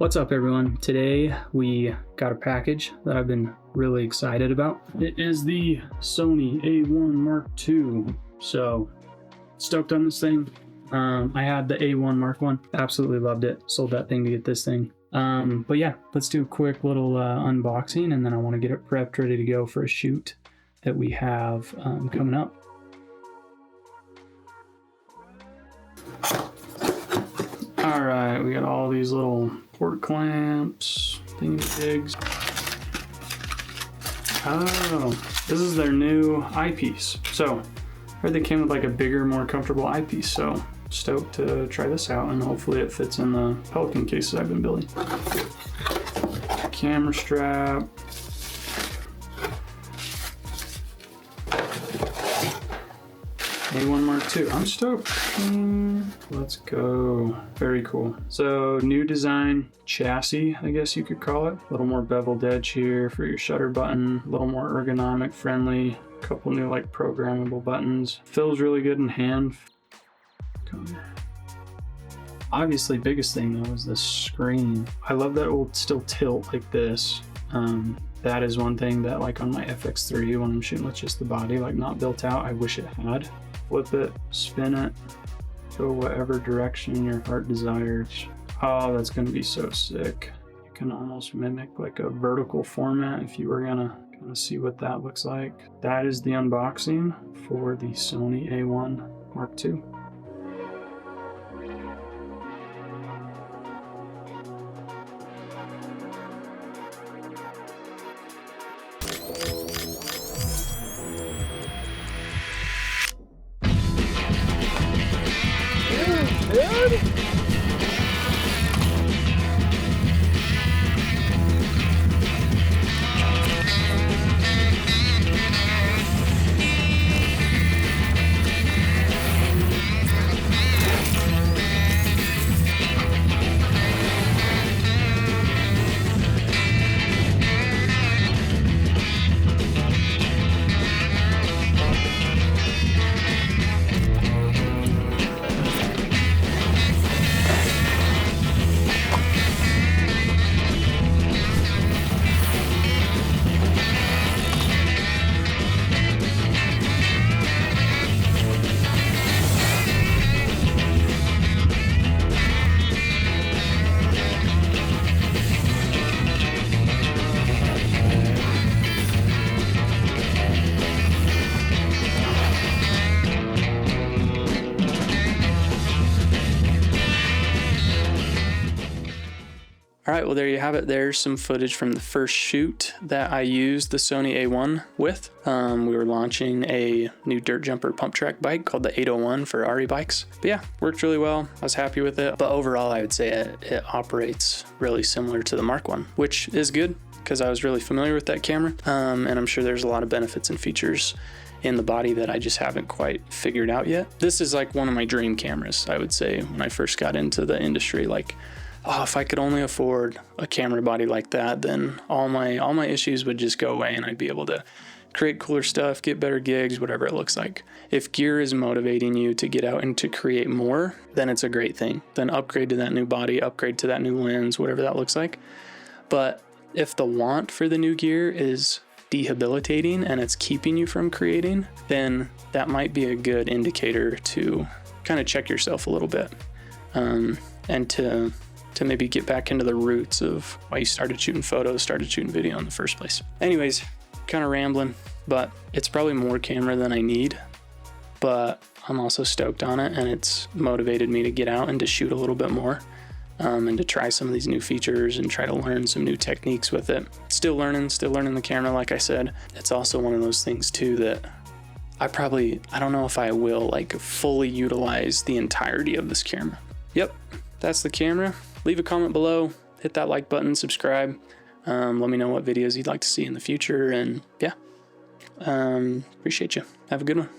What's up everyone? Today we got a package that I've been really excited about. It is the Sony A1 Mark II. So stoked on this thing. I had the A1 Mark I, absolutely loved it. Sold that thing to get this thing. But yeah, let's do a quick little unboxing, and then I want to get it prepped, ready to go for a shoot that we have coming up. All right, we got all these little port clamps, thingy-jigs. Oh, this is their new eyepiece. So I heard they came with like a bigger, more comfortable eyepiece. So stoked to try this out, and hopefully it fits in the Pelican cases I've been building. Camera strap. A1 Mark II. I'm stoked. Let's go. Very cool. So new design chassis, I guess you could call it. A little more beveled edge here for your shutter button. A little more ergonomic friendly. A couple new like programmable buttons. Feels really good in hand. Obviously, biggest thing though is the screen. I love that it will still tilt like this. That is one thing that like on my FX3 when I'm shooting with just the body like not built out, I wish it had. Flip it, spin it, go whatever direction your heart desires. Oh, that's gonna be so sick. You can almost mimic like a vertical format if you were gonna kind of see what that looks like. That is the unboxing for the Sony A1 Mark II. All right, well, there you have it. There's some footage from the first shoot that I used the Sony A1 with. We were launching a new dirt jumper pump track bike called the 801 for Ari BIkes. But yeah, worked really well. I was happy with it. But overall, I would say it operates really similar to the Mark I, which is good because I was really familiar with that camera. And I'm sure there's a lot of benefits and features in the body that I just haven't quite figured out yet. This is like one of my dream cameras, I would say, when I first got into the industry. Like, oh, if I could only afford a camera body like that, then all my issues would just go away and I'd be able to create cooler stuff, get better gigs, whatever it looks like. If gear is motivating you to get out and to create more, then it's a great thing. Then upgrade to that new body, upgrade to that new lens, whatever that looks like. But if the want for the new gear is debilitating and it's keeping you from creating, then that might be a good indicator to kind of check yourself a little bit, and to maybe get back into the roots of why you started shooting photos, started shooting video in the first place. Anyways, kind of rambling, but it's probably more camera than I need, but I'm also stoked on it, and it's motivated me to get out and to shoot a little bit more, and to try some of these new features and try to learn some new techniques with it. Still learning the camera, like I said. It's also one of those things too that I don't know if I will like fully utilize the entirety of this camera. Yep, that's the camera. Leave a comment below, hit that like button, subscribe. Let me know what videos you'd like to see in the future, and yeah, appreciate you. Have a good one.